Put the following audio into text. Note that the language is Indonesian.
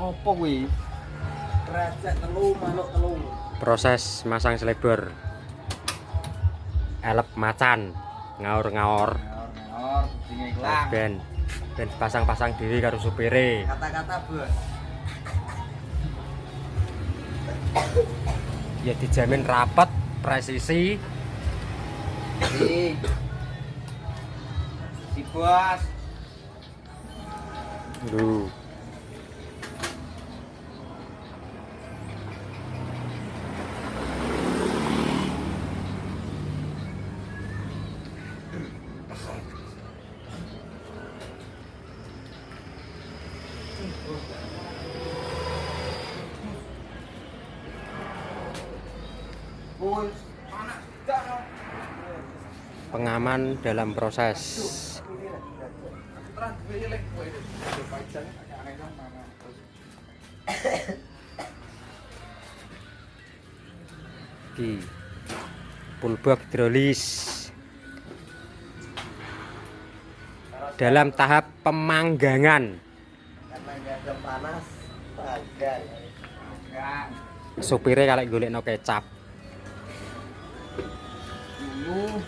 Opo kuwi? Krecek telu, manuk telu. Proses masang selebor. Elep macan, ngaur-ngaur. Ngor, buktinya ilang. Ben pasang-pasang diri karo supire. Kata-kata bos. Ya dijamin rapat, presisi. Si bos. Lho. Bos, anak tidak. Pengaman dalam proses. Terang belek kowe itu. Pajangnya pakai aneh dong mana. Di pulbak hidrolis dalam tahap pemanggangan. Karena nggak ada panas, panggang. Enggak. Supire kalek golekno kecap. Dulu